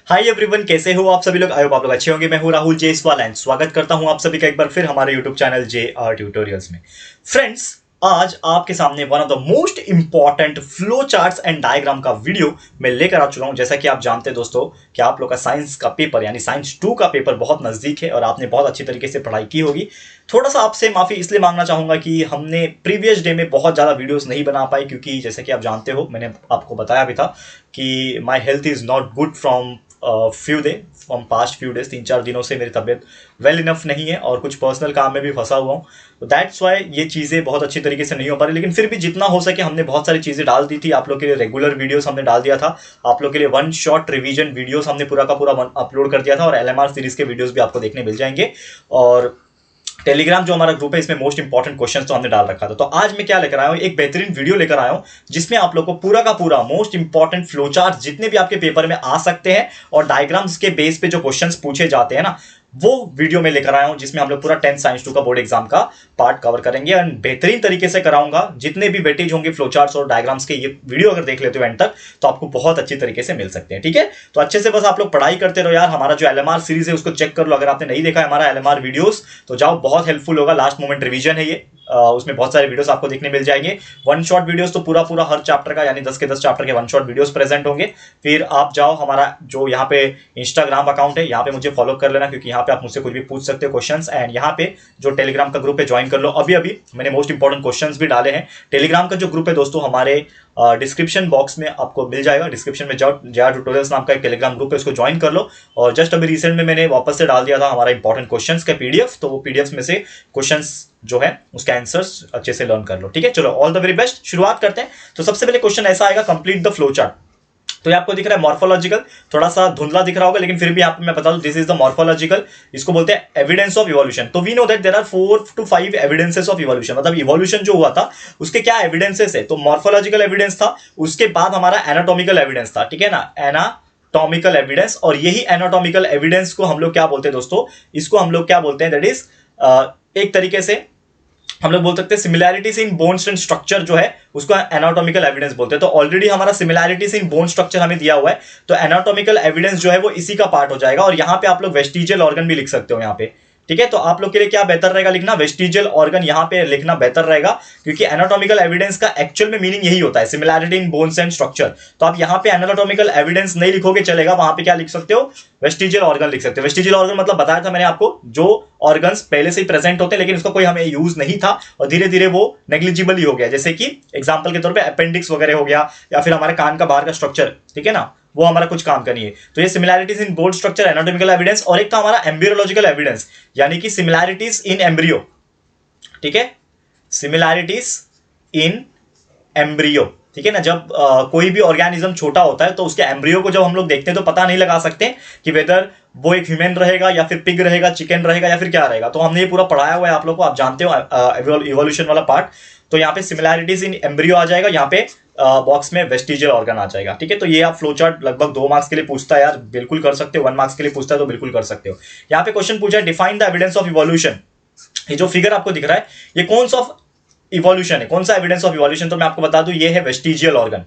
Hi everyone, कैसे हो आप सभी लोग। आई होप आप लोग अच्छे होंगे। मैं हूं राहुल जेसवाल एंड स्वागत करता हूं आप सभी का एक बार फिर हमारे यूट्यूब चैनल JR ट्यूटोरियल्स में। फ्रेंड्स, आज आपके सामने one of the most important flow charts and diagram का वीडियो मैं लेकर आ चुका हूं। जैसा कि आप जानते हैं दोस्तों कि आप लोग का साइंस का पेपर यानी साइंस 2 का पेपर बहुत नजदीक है और आपने बहुत अच्छी तरीके से पढ़ाई की होगी। थोड़ा सा आपसे माफी इसलिए मांगना चाहूंगा कि हमने प्रीवियस डे में बहुत ज्यादा वीडियोस नहीं बना पाए, क्योंकि जैसे कि आप जानते हो, मैंने आपको बताया भी था कि my health is not good from from past few days. 3-4 दिनों से मेरी तबीयत वेल इनफ नहीं है और कुछ पर्सनल काम में भी फंसा हुआ हूँ। तो दैट्स वाई ये चीज़ें बहुत अच्छी तरीके से नहीं हो पा रही, लेकिन फिर भी जितना हो सके हमने बहुत सारी चीज़ें डाल दी थी आप लोग के लिए। रेगुलर वीडियोस हमने डाल दिया था आप लोग के लिए। वन शॉट रिवीजन वीडियोस हमने पूरा का पूरा अपलोड कर दिया था और LMR सीरीज के वीडियोस भी आपको देखने मिल जाएंगे। और टेलीग्राम जो हमारा ग्रुप है इसमें मोस्ट इंपॉर्टेंट क्वेश्चंस तो हमने डाल रखा था। तो आज मैं क्या लेकर आया हूं, एक बेहतरीन वीडियो लेकर आया हूं जिसमें आप लोग को पूरा का पूरा मोस्ट इंपॉर्टेंट फ्लो चार्ट जितने भी आपके पेपर में आ सकते हैं और डायग्राम्स के बेस पे जो क्वेश्चंस पूछे जाते हैं ना, वो वीडियो में लेकर आया हूं जिसमें हम लोग पूरा 10th साइंस 2 का बोर्ड एग्जाम का पार्ट कवर करेंगे एंड बेहतरीन तरीके से कराऊंगा। जितने भी वेटेज होंगे फ्लो चार्ट्स और डायग्राम्स के, ये वीडियो अगर देख लेते हो एंड तक तो आपको बहुत अच्छी तरीके से मिल सकते हैं। ठीक है, तो अच्छे से बस आप लोग पढ़ाई करते रहो यार। हमारा जो LMR सीरीज है उसको चेक कर लो, अगर आपने नहीं देखा है हमारा LMR वीडियोस तो जाओ, बहुत हेल्पफुल होगा। लास्ट मोमेंट रिवीजन है ये, उसमें बहुत सारे वीडियोस आपको देखने मिल जाएंगे। वन शॉट वीडियोस तो पूरा पूरा हर चैप्टर का यानी 10 के 10 चैप्टर के वन शॉट वीडियोस प्रेजेंट होंगे। फिर आप जाओ, हमारा जो यहाँ पे इंस्टाग्राम अकाउंट है यहाँ पे मुझे फॉलो कर लेना, क्योंकि यहाँ पे आप मुझसे कुछ भी पूछ सकते हो क्वेश्चंस। एंड यहाँ पे जो टेलीग्राम का ग्रुप है ज्वाइन कर लो। अभी अभी मैंने मोस्ट इंपॉर्टेंट क्वेश्चंस भी डाले हैं। टेलीग्राम का जो ग्रुप है दोस्तों हमारे डिस्क्रिप्शन बॉक्स में आपको मिल जाएगा। डिस्क्रिप्शन में जाओ, JR ट्यूटोरियल्स नाम का एक टेलीग्राम ग्रुप है, उसको ज्वाइन कर लो। और जस्ट अभी रिसेंट में मैंने वापस से डाल दिया था हमारा इंपॉर्टेंट क्वेश्चंस का PDF, तो वो PDFs में से क्वेश्चंस जो है उसके आंसर्स अच्छे से लर्न कर लो। ठीक है, चलो ऑल द वेरी बेस्ट। शुरुआत करते हैं। तो सबसे पहले क्वेश्चन ऐसा आएगा, कंप्लीट द फ्लो चार्ट। तो ये आपको दिख रहा है मॉर्फोलॉजिकल, थोड़ा सा धुंधला दिख रहा होगा, लेकिन फिर भी आपको मैं बता दूं दिस इज द मॉर्फोलॉजिकल। इसको बोलते हैं एविडेंस ऑफ इवोल्यूशन। तो we know that there are 4 to 5 evidences of evolution. मतलब इवोल्यूशन जो हुआ था उसके क्या एविडेंसेस है। तो मॉर्फोलॉजिकल एविडेंस था, उसके बाद हमारा एनाटॉमिकल एविडेंस था। ठीक है ना, एनाटॉमिकल एविडेंस। और यही एनाटॉमिकल एविडेंस को हम लोग क्या बोलते हैं दोस्तों, इसको हम लोग क्या बोलते हैं, दैट इज एक तरीके से हम लोग बोल सकते हैं similarities in bones and structure जो है उसको एनाटॉमिकल एविडेंस बोलते हैं। तो ऑलरेडी हमारा सिमिलैरिटीज इन बोन स्ट्रक्चर हमें दिया हुआ है, तो एनाटॉमिकल एविडेंस जो है वो इसी का पार्ट हो जाएगा। और यहां पे आप लोग वेस्टिजियल ऑर्गन भी लिख सकते हो यहाँ पे। ठीक है, तो आप लोग के लिए क्या बेहतर रहेगा लिखना, वेस्टिजियल ऑर्गन यहां पे लिखना बेहतर रहेगा, क्योंकि एनाटॉमिकल एविडेंस का एक्चुअल में मीनिंग यही होता है, similarity in bones and structure. तो आप यहां पे एनाटॉमिकल एविडेंस नहीं लिखोगे चलेगा, वहां पे क्या लिख सकते हो, वेस्टिजियल ऑर्गन लिख सकते हो। वेस्टिजियल ऑर्गन मतलब बताया था मैंने आपको, जो ऑर्गन्स पहले से ही प्रेजेंट होते हैं लेकिन उसका कोई हमें यूज नहीं था और धीरे धीरे वो नेग्लिजिबल ही हो गया। जैसे कि एग्जांपल के तौर पे अपेंडिक्स वगैरह हो गया, या फिर हमारे कान का बाहर का स्ट्रक्चर, ठीक है ना, वो हमारा कुछ काम का नहीं है। तो ये similarities in bone structure, anatomical evidence. और एक था हमारा एम्ब्रियोलॉजिकल एविडेंस, यानी कि सिमिलैरिटीज इन एम्ब्रियो। ठीक है, सिमिलैरिटीज इन एम्ब्रियो। ठीक है ना, जब कोई भी ऑर्गेनिज्म छोटा होता है तो उसके एम्ब्रियो को जब हम लोग देखते हैं तो पता नहीं लगा सकते कि वेदर वो एक ह्यूमन रहेगा या फिर पिग रहेगा, चिकन रहेगा या फिर क्या रहेगा। तो हमने ये पूरा पढ़ाया हुआ है आप लोग को, आप जानते हो इवोल्यूशन वाला पार्ट। तो यहाँ पे सिमिलैरिटीज इन एम्ब्रियो आ जाएगा, यहाँ पे बॉक्स में वेस्टिजियल ऑर्गन आ जाएगा। ठीक है, तो ये आप फ्लो चार्ट लगभग 2 मार्क्स के लिए पूछता है यार, बिल्कुल कर सकते हो। 1 मार्क्स के लिए पूछता है तो बिल्कुल कर सकते हो। यहाँ पे क्वेश्चन पूछा है define the evidence of evolution. ये जो फिगर आपको दिख रहा है ये कौन सा इवोल्यूशन है, कौन सा एविडेंस ऑफ इवोल्यूशन। तो मैं आपको बता दूं ये है वेस्टिजियल ऑर्गन।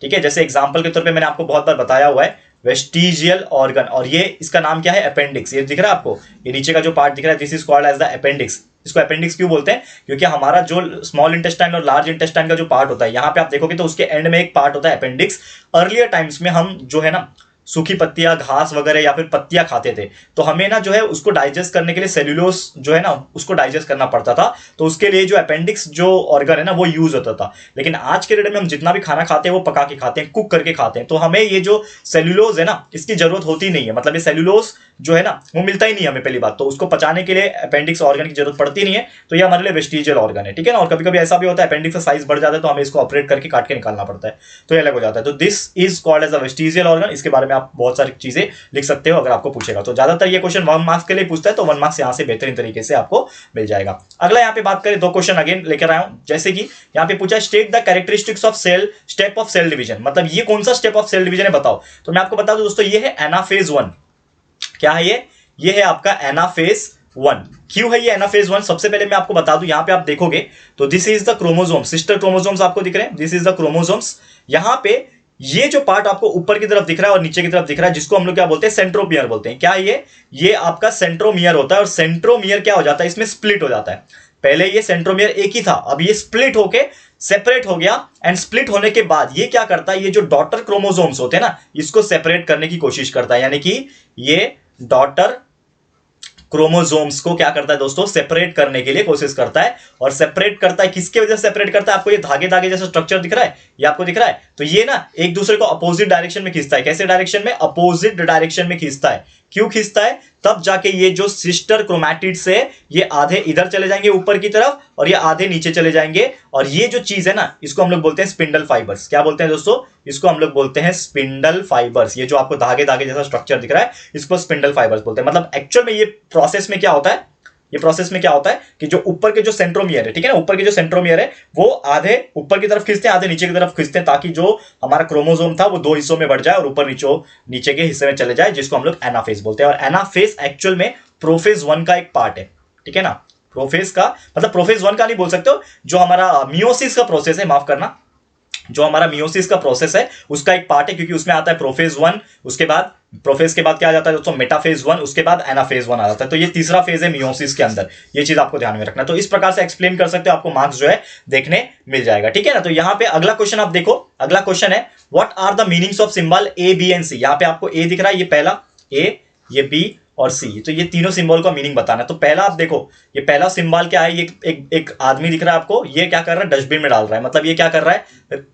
ठीक है, जैसे एग्जांपल के तौर पे मैंने आपको बहुत बार बताया हुआ है वेस्टिजियल ऑर्गन, और ये इसका नाम क्या है, अपेंडिक्स। ये दिख रहा है आपको, ये नीचे का जो पार्ट दिख रहा है, this is called as the appendix. इसको अपेंडिक्स क्यों बोलते हैं, क्योंकि हमारा जो स्मॉल इंटेस्टाइन और लार्ज इंटेस्टाइन का जो पार्ट होता है, यहाँ पे आप देखोगे तो उसके एंड में एक पार्ट होता है अपेंडिक्स। अर्लियर टाइम्स में हम जो है ना सूखी पत्तियां, घास वगैरह या फिर पत्तियां खाते थे, तो हमें ना जो है उसको डाइजेस्ट करने के लिए सेल्यूलोज जो है ना उसको डाइजेस्ट करना पड़ता था। तो उसके लिए जो अपेंडिक्स जो ऑर्गन है ना वो यूज होता था। लेकिन आज के डेट में हम जितना भी खाना खाते हैं वो पका के खाते हैं, कुक करके खाते हैं, तो हमें ये जो सेल्यूलोज है ना इसकी जरूरत होती नहीं है। मतलब ये सेल्यूलोज जो है ना वो मिलता ही नहीं हमें, पहली बात तो उसको पचाने के लिए अपेंडिक्स ऑर्गन की जरूरत पड़ती नहीं है। तो ये हमारे लिए वेस्टिजियल ऑर्गन है। ठीक है ना, और कभी कभी ऐसा भी होता है अपेंडिक्स का साइज बढ़ जाता है तो हमें इसको ऑपरेट करके काट के निकालना पड़ता है, तो ये अलग हो जाता है। तो this is called as a vestigial organ. इसके बारे में आप बहुत सारी चीजें लिख सकते हो अगर आपको पूछेगा। तो ज्यादातर ये क्वेश्चन 1 मार्क्स के लिए पूछता है, तो 1 मार्क्स यहां से बेहतरीन तरीके से आपको मिल जाएगा। अगला यहाँ पे बात करें, 2 क्वेश्चन अगेन लेकर आया हूं। जैसे कि यहाँ पे पूछा state the characteristics of cell step of cell division. मतलब ये कौन सा स्टेप ऑफ सेल डिवीजन है बताओ। तो मैं आपको बता दूं दोस्तों ये है एनाफेज 1। क्या है ये है आपका एनाफेज 1। क्यों है ये एनाफेज 1, सबसे पहले मैं आपको बता दूं, यहां पे आप देखोगे तो this is the chromosome, sister chromosomes आपको दिख रहे हैं, दिस इज द क्रोमोसोम्स। यहां पे ये जो पार्ट आपको ऊपर की तरफ दिख रहा है और नीचे की तरफ दिख रहा है, जिसको हम लोग क्या बोलते हैं, सेंट्रोमियर बोलते हैं। क्या ये आपका सेंट्रोमियर होता है। और सेंट्रोमियर क्या हो जाता है, इसमें स्प्लिट हो जाता है। पहले ये सेंट्रोमियर एक ही था, अब ये स्प्लिट होके सेपरेट हो गया। एंड स्प्लिट होने के बाद ये क्या करता है, ये जो डॉटर क्रोमोसोम्स होते हैं ना, इसको सेपरेट करने की कोशिश करता है। यानी कि ये डॉटर क्रोमोसोम्स को क्या करता है दोस्तों, सेपरेट करने के लिए कोशिश करता है। और सेपरेट करता है, किसके वजह से सेपरेट करता है, आपको ये धागे धागे जैसा स्ट्रक्चर दिख रहा है, ये आपको दिख रहा है, तो ये ना एक दूसरे को अपोजिट डायरेक्शन में खींचता है। कैसे डायरेक्शन में, अपोजिट डायरेक्शन में खींचता है। क्यों खींचता है, तब जाके ये जो सिस्टर क्रोमैटिड्स है, ये आधे इधर चले जाएंगे ऊपर की तरफ और ये आधे नीचे चले जाएंगे। और ये जो चीज है ना, इसको हम लोग बोलते हैं स्पिंडल फाइबर्स। क्या बोलते हैं दोस्तों, इसको हम लोग बोलते हैं स्पिंडल फाइबर्स। ये जो आपको धागे धागे जैसा स्ट्रक्चर दिख रहा है, इसको स्पिंडल फाइबर्स बोलते हैं। मतलब एक्चुअल में ये प्रोसेस में क्या होता है, ये प्रोसेस में क्या होता है कि जो ऊपर के जो सेंट्रोमियर है, ठीक है ना, ऊपर के जो सेंट्रोमियर है वो आधे ऊपर की तरफ खींचते हैं, आधे नीचे की तरफ खींचते हैं, ताकि जो हमारा क्रोमोसोम था वो दो हिस्सों में बढ़ जाए और ऊपर नीचे के हिस्से में चले जाए, जिसको हम लोग एनाफेज बोलते हैं। और एनाफेज एक्चुअल में प्रोफेज 1 का एक पार्ट है, ठीक है ना। प्रोफेज का मतलब प्रोफेज 1 का नहीं बोल सकते हो, जो हमारा मियोसिस का प्रोसेस है, माफ करना, जो हमारा मियोसिस का प्रोसेस है उसका एक पार्ट है, क्योंकि उसमें आता है प्रोफेज 1, उसके बाद प्रोफेज के बाद क्या आ जाता है दोस्तों, मेटाफेज 1, उसके बाद एनाफेज 1 आ जाता है। तो ये तीसरा फेज है मियोसिस के अंदर, ये चीज आपको ध्यान में रखना। तो इस प्रकार से एक्सप्लेन कर सकते हो, आपको मार्क्स जो है देखने मिल जाएगा, ठीक है ना। तो यहां पे अगला क्वेश्चन आप देखो, अगला क्वेश्चन है what are the meanings of symbol A B and C. यहां पे आपको ए दिख रहा है, ये पहला ए, ये बी और सी, तो ये तीनों सिंबल का मीनिंग बताना है। तो पहला आप देखो, ये पहला सिंबल क्या है, ये एक आदमी दिख रहा है आपको, ये क्या कर रहा है, डस्टबिन में डाल रहा है। मतलब ये क्या कर रहा है,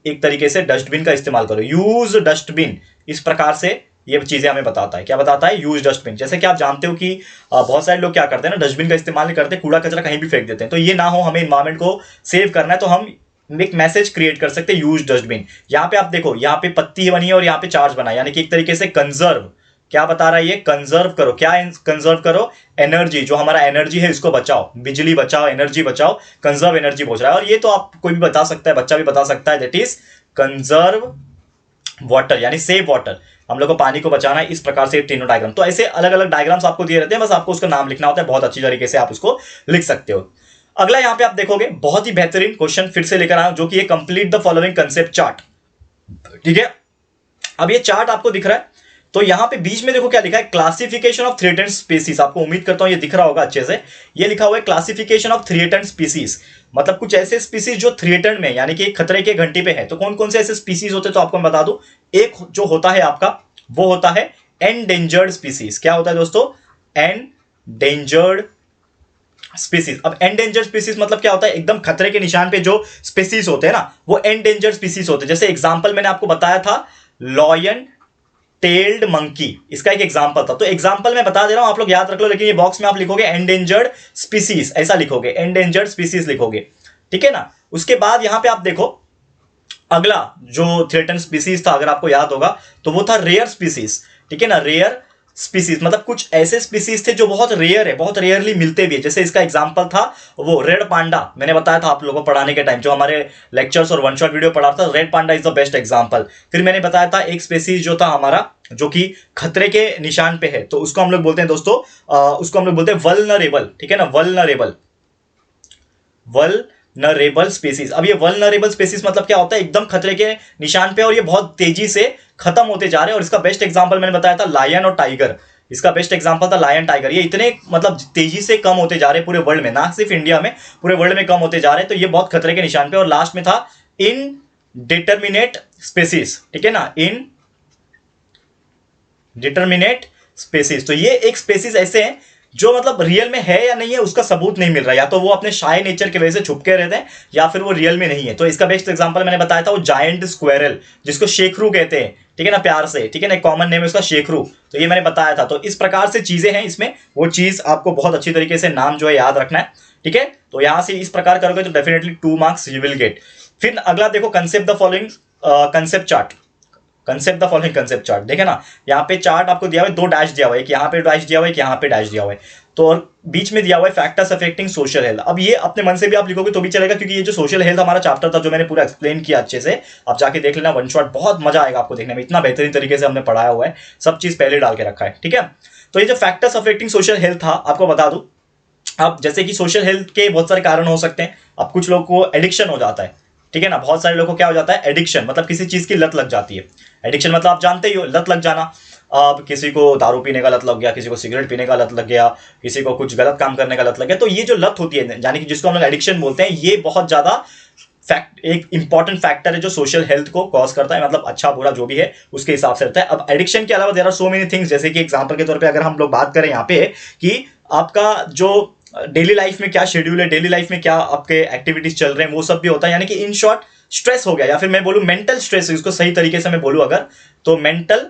एक तरीके से डस्टबिन का इस्तेमाल करो, यूज डस्टबिन। इस प्रकार से ये चीजें हमें बताता है। क्या बताता है, यूज डस्टबिन। जैसे कि आप जानते हो कि बहुत सारे लोग क्या करते हैं ना, डस्टबिन का इस्तेमाल नहीं करते, कूड़ा कचरा कहीं भी फेंक देते हैं। तो ये ना हो, हमें इन्वायरमेंट को सेव करना है, तो हम एक मैसेज क्रिएट कर सकते हैं, यूज डस्टबिन। यहाँ पे आप देखो, यहाँ पे पत्ती बनी है और यहाँ पे चार्ज बना है, यानी कि एक तरीके से कंजर्व। क्या बता रहा है ये, कंजर्व करो। क्या कंजर्व करो, एनर्जी, जो हमारा एनर्जी है इसको बचाओ, बिजली बचाओ, एनर्जी बचाओ, कंजर्व एनर्जी बोल रहा है। और ये तो आप कोई भी बता सकता है, बच्चा भी बता सकता है, दैट इज कंजर्व वाटर, यानी सेव वाटर। हम लोग को पानी को बचाना है। इस प्रकार से तीनों डायग्राम, तो ऐसे अलग अलग डायग्राम्स आपको दिए रहते हैं, बस आपको उसका नाम लिखना होता है, बहुत अच्छी तरीके से आप उसको लिख सकते हो। अगला यहां पे आप देखोगे, बहुत ही बेहतरीन क्वेश्चन फिर से लेकर आया हूं, जो कि complete the following concept chart, ठीक है। अब ये चार्ट आपको दिख रहा है, तो यहां पे बीच में देखो क्या लिखा है, क्लासिफिकेशन ऑफ थ्रेटेंड स्पीसीज। आपको उम्मीद करता हूं ये दिख रहा होगा अच्छे से, ये लिखा हुआ है क्लासिफिकेशन ऑफ थ्रेटेंड स्पीसीज। मतलब कुछ ऐसे स्पीसीज जो थ्रेटेंड में, यानी कि खतरे के घंटी पे है। तो कौन कौन से ऐसे स्पीसीज होते हैं, तो आपको मैं बता दूं, एक जो होता है आपका, वो होता है एंडेंजर्ड स्पीसीज। क्या होता है दोस्तों, एंडेंजर्ड स्पीसीज। अब एंडेंजर्ड स्पीसीज मतलब क्या होता है, एकदम खतरे के निशान पे जो स्पीसीज होते हैं ना, वो एंडेंजर्ड स्पीसीज होते हैं। जैसे एग्जांपल मैंने आपको बताया था, लॉयन टेल्ड मंकी, इसका एक एग्जांपल था। तो एग्जांपल मैं बता दे रहा हूं, आप लोग याद रख लो, लेकिन ये बॉक्स में आप लिखोगे एंडेंजर्ड स्पीसीज, ऐसा लिखोगे, एंडेंजर्ड स्पीसीज लिखोगे, ठीक है ना। उसके बाद यहां पे आप देखो, अगला जो थ्रेटन स्पीसीज था, अगर आपको याद होगा, तो वो था रेयर स्पीसीज, ठीक है ना। रेयर स्पीसीज मतलब कुछ ऐसे स्पीसीज थे जो बहुत रेयर है, बहुत रेयरली मिलते भी है। जैसे इसका एग्जांपल था वो रेड पांडा, मैंने बताया था आप लोगों को पढ़ाने के टाइम, जो हमारे लेक्चर्स और वन शॉट वीडियो पढ़ा था, red panda is the best example. फिर मैंने बताया था एक स्पीसीज जो था हमारा, जो कि खतरे के निशान पे है, तो उसको हम लोग बोलते हैं दोस्तों, उसको हम लोग बोलते हैं वल्नरेबल, ठीक है ना, वल्नरेबल, वल्नरेबल स्पीसीज। अब ये वल्नरेबल स्पीसीज मतलब क्या होता है, एकदम खतरे के निशान पे और ये बहुत तेजी से खत्म होते जा रहे हैं। और इसका बेस्ट एग्जांपल मैंने बताया था लायन और टाइगर, इसका बेस्ट एग्जांपल था लायन टाइगर। ये इतने मतलब तेजी से कम होते जा रहे हैं पूरे वर्ल्ड में, ना सिर्फ इंडिया में, पूरे वर्ल्ड में कम होते जा रहे हैं। तो ये बहुत खतरे के निशान पे। और लास्ट में था इनडिटरमिनेट स्पीसीज, ठीक है ना, इनडिटरमिनेट स्पीसीज। तो ये एक स्पीसीज ऐसे हैं जो मतलब रियल में है या नहीं है उसका सबूत नहीं मिल रहा, या तो वो अपने शाय नेचर की वजह से छुप के रहते हैं, या फिर वो रियल में नहीं है। तो इसका बेस्ट एग्जांपल मैंने बताया था वो जायंट स्क्वेरल, जिसको शेखरू कहते हैं, ठीक है ना, प्यार से, ठीक है ना, कॉमन नेम है उसका शेखरू। तो ये मैंने बताया था। तो इस प्रकार से चीजें हैं इसमें, वो चीज आपको बहुत अच्छी तरीके से नाम जो है याद रखना है, ठीक है। तो यहां से इस प्रकार करोगे तो definitely 2 marks you will get. फिर अगला देखो, concept the following concept chart, concept the following concept chart. देखे ना, यहाँ पे चार्ट आपको दिया हुआ है, 2 डैश दिया हुआ है, एक यहाँ पे डैश दिया हुआ है, एक यहाँ पे डैश दिया हुआ है, तो और बीच में दिया हुआ है फैक्टर्स अफेक्टिंग सोशल हेल्थ। अब ये अपने मन से भी आप लिखोगे तो भी चलेगा, क्योंकि ये जो सोशल हेल्थ हमारा चैप्टर था, जो मैंने पूरा एक्सप्लेन किया अच्छे से, आप जाके देख लेना वन शॉट, बहुत मजा आएगा आपको देखने में, इतना बेहतरीन तरीके से हमने पढ़ाया हुआ है, सब चीज पहले डाल के रखा है, ठीक है। तो ये जो फैक्टर्स अफेक्टिंग सोशल हेल्थ था, आपको बता दूं, अब जैसे कि सोशल हेल्थ के बहुत सारे कारण हो सकते हैं। अब कुछ लोग को एडिक्शन हो जाता है, ठीक है ना। बहुत सारे लोगों को क्या हो जाता है, एडिक्शन, मतलब किसी चीज की लत लग जाती है। एडिक्शन मतलब आप जानते ही हो, लत लग जाना। अब किसी को दारू पीने का लत लग गया, किसी को सिगरेट पीने का लत लग गया, किसी को कुछ गलत काम करने का लत लग गया। तो ये जो लत होती है, यानी कि जिसको हम लोग एडिक्शन बोलते हैं, ये बहुत ज्यादा एक इंपॉर्टेंट फैक्टर है जो सोशल हेल्थ को कॉज करता है, मतलब अच्छा बुरा जो भी है उसके हिसाब से रहता है। अब एडिक्शन के अलावा there are so many things, जैसे कि एग्जांपल के तौर पे अगर हम लोग बात करें यहाँ पे कि आपका जो डेली लाइफ में क्या शेड्यूल है, डेली लाइफ में क्या आपके एक्टिविटीज चल रहे हैं, वो सब भी होता है। यानी कि इन शॉर्ट स्ट्रेस हो गया, या फिर मैं बोलूं मेंटल स्ट्रेस, इसको सही तरीके से मैं बोलूं अगर, तो मेंटल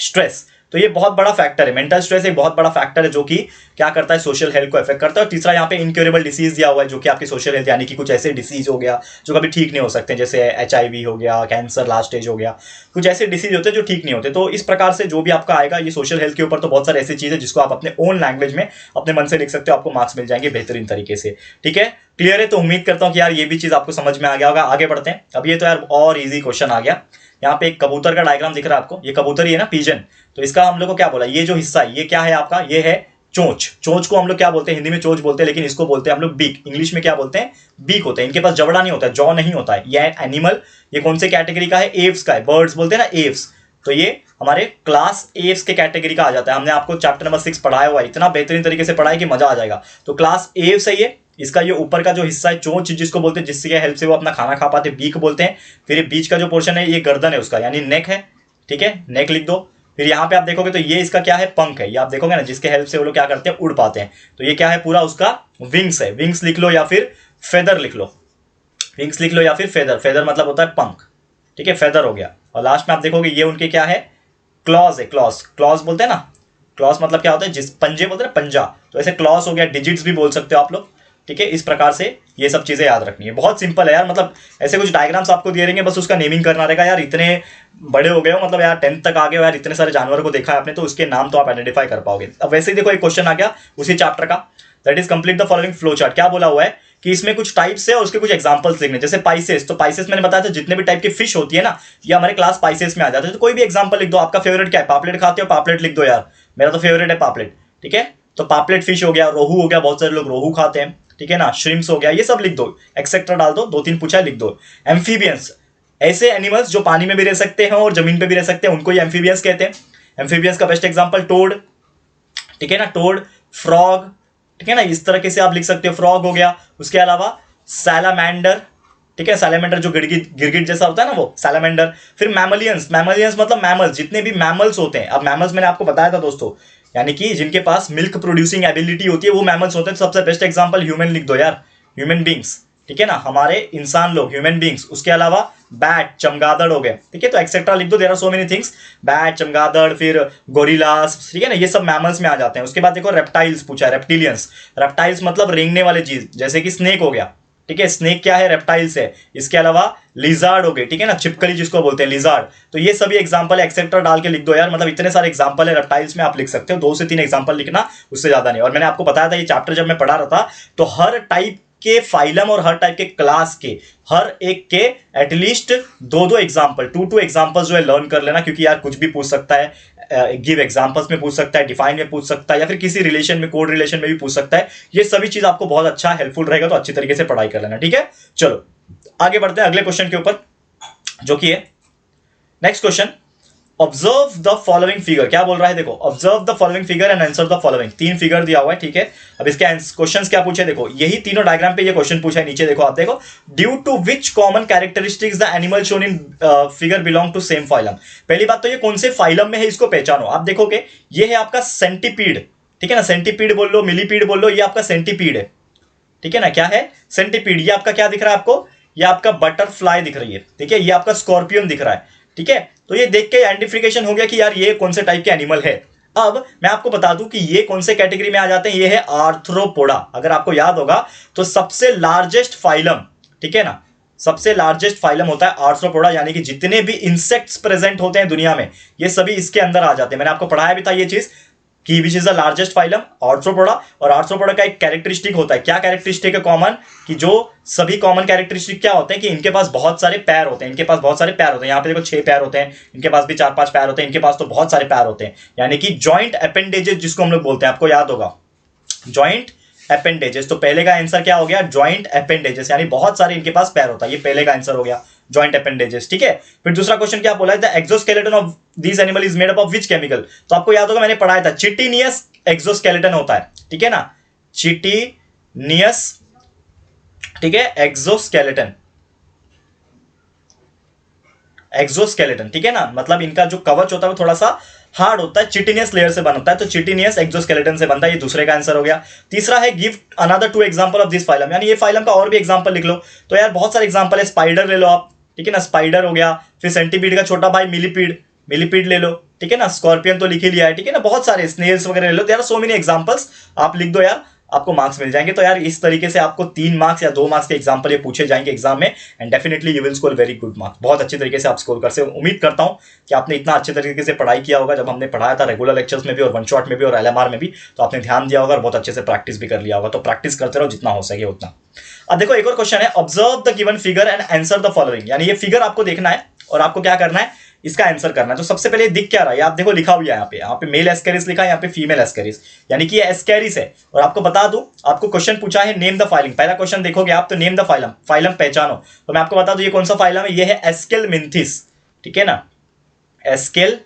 स्ट्रेस, तो ये बहुत बड़ा फैक्टर है। मेंटल स्ट्रेस एक बहुत बड़ा फैक्टर है जो कि क्या करता है, सोशल हेल्थ को इफेक्ट करता है। और तीसरा यहाँ पे इनक्योरेबल डिसीज दिया हुआ है जो कि आपकी सोशल हेल्थ, यानी कि कुछ ऐसे डिसीज हो गया जो कभी ठीक नहीं हो सकते, जैसे HIV हो गया, कैंसर लास्ट स्टेज हो गया, कुछ ऐसे डिसीज होते हैं जो ठीक नहीं होते। तो इस प्रकार से जो भी आपका आएगा ये सोशल हेल्थ के ऊपर, तो बहुत सारी ऐसी चीज है जिसको आप अपने ओन लैंग्वेज में अपने मन से लिख सकते हो, आपको मार्क्स मिल जाएंगे बेहतरीन तरीके से। ठीक है, क्लियर है। तो उम्मीद करता हूँ कि यार ये भी चीज आपको समझ में आ गया होगा। आगे बढ़ते हैं। अब ये तो यार और इजी क्वेश्चन आ गया। यहाँ पे एक कबूतर का डायग्राम दिख रहा है आपको, ये कबूतर ही है ना, पिजन। तो इसका हम लोग को क्या बोला, ये जो हिस्सा है ये क्या है आपका, ये है चोंच। चोंच को हम लोग क्या बोलते हैं, हिंदी में चोंच बोलते हैं, लेकिन इसको बोलते हैं हम लोग बीक। इंग्लिश में क्या बोलते हैं, बीक होते हैं। इनके पास जबड़ा नहीं होता है, जॉ नहीं होता है। ये एनिमल, ये कौन से कैटेगरी का है, एव्स का है। बर्ड्स बोलते हैं ना, एव्स। तो ये हमारे क्लास एव्स के कैटेगरी का आ जाता है। हमने आपको चैप्टर नंबर 6 पढ़ाया हुआ है, इतना बेहतरीन तरीके से पढ़ाया कि मजा आ जाएगा। तो क्लास एव्स है ये। इसका ये ऊपर का जो हिस्सा है चोंच जिसको बोलते हैं, जिसके हेल्प से वो अपना खाना खा पाते, बीक बोलते हैं। फिर ये बीच का जो पोर्शन है ये गर्दन है उसका, यानी नेक है। ठीक है, नेक लिख दो। फिर यहाँ पे आप देखोगे तो ये इसका क्या है, पंख है। ये आप देखोगे ना, जिसके हेल्प से वो लोग क्या करते हैं, उड़ पाते हैं। तो ये क्या है, पूरा उसका विंग्स है। विंग्स लिख लो या फिर फेदर लिख लो, विंग्स लिख लो या फिर फेदर। फेदर मतलब होता है पंख। ठीक है, फेदर हो गया। और लास्ट में आप देखोगे ये उनके क्या है, क्लॉज है। क्लॉज, क्लॉज बोलते हैं ना, क्लॉज मतलब क्या होता है, जिस पंजे बोलते हैं ना, पंजा। तो ऐसे क्लॉज हो गया, डिजिट्स भी बोल सकते हो आप लोग। ठीक है, इस प्रकार से ये सब चीजें याद रखनी है। बहुत सिंपल है यार, मतलब ऐसे कुछ डायग्राम्स आपको दिए रहेंगे, बस उसका नेमिंग करना रहेगा। यार इतने बड़े हो गए हो, मतलब यार 10th तक आ गए हो यार, इतने सारे जानवर को देखा है आपने, तो उसके नाम तो आप आइडेंटिफाई कर पाओगे। अब वैसे ही देखो एक क्वेश्चन आ गया उसी चैप्टर का, that is complete the following flow chart. क्या बोला हुआ है कि इसमें कुछ टाइप्स है और उसके कुछ एग्जांपल्स लिखने। जैसे पाइसेस, तो पाइसेस मैंने बताया था जितने भी टाइप की फिश होती है ना, ये हमारे क्लास पाइसेस में आ जाते हैं। तो कोई भी एग्जांपल लिख दो। आपका फेवरेट क्या है, पापलेट खाते हो, पापलेट लिख दो यार, मेरा तो फेवरेट है पापलेट। ठीक है, तो पापलेट फिश हो गया, रोहू हो गया, बहुत सारे लोग रोहू खाते हैं। ठीक है ना, श्रिम्स हो गया, ये सब लिख दो, एक्सेट्रा डाल दो, 2-3 पूछा लिख दो। एम्फीबियंस, ऐसे एनिमल्स जो पानी में भी रह सकते हैं और जमीन पे भी रह सकते हैं, उनको ये एम्फीबियंस कहते हैं। एम्फीबियंस का बेस्ट एग्जांपल टोड। ठीक है ना, टोड, फ्रॉग। ठीक है ना, इस तरह से आप लिख सकते हो, फ्रॉग हो गया। उसके अलावा सैलामेंडर। ठीक है, सैलामेंडर जो गिरगिट जैसा होता है ना, वो सैलामेंडर। फिर मैमलियंस, मैमलियंस मतलब मैमल्स, जितने भी मैमल्स होते हैं। अब मैमल्स मैंने आपको बताया था दोस्तों, यानी कि जिनके पास मिल्क प्रोड्यूसिंग एबिलिटी होती है वो मैमल्स होते हैं। तो सबसे बेस्ट एग्जांपल ह्यूमन लिख दो यार, ह्यूमन बींग्स। ठीक है ना, हमारे इंसान लोग, ह्यूमन बींग्स। उसके अलावा बैट, चमगादड़ हो गए। ठीक है, तो एक्सेट्रा लिख दो, there are so many things. Bat, चमगादड़, फिर गोरिल्लास। ठीक है ना, ये सब मैमल्स में आ जाते हैं। उसके बाद देखो रेप्टाइल्स पूछा है, रेप्टिलियंस। रेप्टाइल्स मतलब रेंगने वाले चीज, जैसे कि स्नेक हो गया। ठीक है, स्नेक क्या है, रेप्टाइल्स है। इसके अलावा लिजार्ड हो गए। ठीक है ना, छिपकली जिसको बोलते हैं, लिजार्ड। तो ये सभी एग्जांपल एक्सेट्रा डाल के लिख दो यार, मतलब इतने सारे एग्जांपल है रेप्टाइल्स में, आप लिख सकते हो। 2 से 3 एग्जांपल लिखना, उससे ज्यादा नहीं। और मैंने आपको बताया था ये चैप्टर जब मैं पढ़ा रहा था, तो हर टाइप के फाइलम और हर टाइप के क्लास के हर एक के एटलीस्ट 2-2 एग्जांपल, 2-2 एग्जांपल्स जो है लर्न कर लेना, क्योंकि यार कुछ भी पूछ सकता है। गिव एग्जांपल्स में पूछ सकता है, डिफाइन में पूछ सकता है, या फिर किसी रिलेशन में, कोड रिलेशन में भी पूछ सकता है। ये सभी चीज आपको बहुत अच्छा हेल्पफुल रहेगा, तो अच्छी तरीके से पढ़ाई कर लेना। ठीक है, चलो आगे बढ़ते हैं अगले क्वेश्चन के ऊपर, जो कि है next question. Observe the following figure. क्या बोल रहा है, देखो, observe the following figure and answer the following. 3 figure दिया हुआ है। ठीक है, अब इसके क्वेश्चंस क्या पूछे, देखो यही तीनों डायग्राम पे ये क्वेश्चन पूछा है। नीचे देखो, आप देखो, due to which common characteristics the animal shown in figure belong to same phylum. पहली बात तो ये कौन से फाइलम में है इसको पहचानो। आप देखोगे ये है आपका सेंटीपीड। ठीक है ना, सेंटीपीड बोल लो, मिलीपीड बोल लो, ये आपका सेंटीपीड है। ठीक है ना, क्या है, सेंटीपीड। ये आपका क्या दिख रहा है आपको, ये आपका बटरफ्लाई दिख रही है। ठीक है, ये आपका स्कॉर्पियन दिख रहा है। ठीक है, तो ये देख के आइडेंटिफिकेशन हो गया कि यार ये कौन से टाइप के एनिमल है। अब मैं आपको बता दूं कि ये कौन से कैटेगरी में आ जाते हैं, ये है आर्थ्रोपोडा। अगर आपको याद होगा तो सबसे लार्जेस्ट फाइलम, ठीक है ना, सबसे लार्जेस्ट फाइलम होता है आर्थ्रोपोडा, यानी कि जितने भी इंसेक्ट्स प्रेजेंट होते हैं दुनिया में ये सभी इसके अंदर आ जाते हैं। मैंने आपको पढ़ाया भी था ये चीज कि which is the largest phylum, arthropoda. और आर्थ्रोपोडा का एक कैरेक्टरिस्टिक होता है, क्या कैरेक्टरिस्टिक है कॉमन, कि जो सभी कॉमन कैरेक्टरिस्टिक क्या होते हैं कि इनके पास बहुत सारे पैर होते हैं। इनके पास बहुत सारे पैर होते हैं, यहाँ पे देखो 6 पैर होते हैं, इनके पास भी 4-5 पैर होते हैं, इनके पास तो बहुत सारे पैर होते हैं। यानी कि जॉइंट अपेंडेजेस जिसको हम लोग बोलते हैं, आपको याद होगा जॉइंट अपेंडेजेस। तो पहले का आंसर क्या हो गया, जॉइंट अपेंडेजेस, यानी बहुत सारे इनके पास पैर होता है, ये पहले का आंसर हो गया जॉइंट अपेंडेजेस। ठीक है, फिर दूसरा क्वेश्चन क्या बोला है, the exoskeleton of this animal is made up of which chemical. तो आपको याद होगा मैंने पढ़ाया था, चिटिनियस एक्सोस्केलेटन होता है, ठीक है ना, चिटिनियस, ठीक है, एक्सोस्केलेटन, एक्सोस्केलेटन, ठीक है ना, मतलब इनका जो कवच होता है वो थोड़ा सा हार्ड होता है, चिटिनियस लेयर से बनता है, तो चिटिनियस एक्सोस्केलेटन से बनता है, ये दूसरे का आंसर हो गया। तीसरा है give another 2 example of this phylum, यानी ये फाइलम का और भी एग्जांपल लिख लो। तो यार बहुत सारे एग्जांपल है, स्पाइडर ले लो आप, ठीक है ना, स्पाइडर हो गया, फिर सेंटीपीड का छोटा भाई मिलीपीड, मिलीपीड ले लो, ठीक है ना, स्कॉर्पियन तो लिख ही लिया है, ठीक है ना, बहुत सारे स्नेल्स वगैरह ले लो, यार सो मेनी एग्जांपल्स, आप लिख दो यार, आपको मार्क्स मिल जाएंगे। तो यार इस तरीके से आपको 3 मार्क्स या 2 मार्क्स के एग्जांपल ये पूछे जाएंगे एग्जाम में, and definitely you will score very good marks, बहुत अच्छे तरीके से आप स्कोर कर सकते हो। उम्मीद करता हूं कि आपने इतना अच्छे तरीके से पढ़ाई किया होगा, जब हमने पढ़ाया था रेगुलर लेक्चर्स में भी और वन शॉट में भी और एलएमआर में भी, तो आपने ध्यान दिया होगा और बहुत अच्छे से प्रैक्टिस भी कर लिया होगा। तो प्रैक्टिस करते रहो जितना हो सके उतना। अब देखो एक और क्वेश्चन है, observe the given figure and answer the following, यानी ये फिगर आपको देखना है और आपको क्या करना है, इसका आंसर करना है। तो सबसे पहले दिख क्या रहा है, आप देखो लिखा हुआ है यहाँ पे मेल एस्केरिस लिखा है, यहाँ पे फीमेल एस्केरिस, यानी कि ये एस्केरिस है। और आपको बता दूं, आपको क्वेश्चन पूछा है नेम द फाइलम, पहला क्वेश्चन देखोगे आप तो नेम द फाइलम, फाइलम पहचानो। तो मैं आपको बता दूं ये कौन सा फाइलम है, ये है एस्केलमिंथिस, ठीक है ना, एस्केलमिंथिस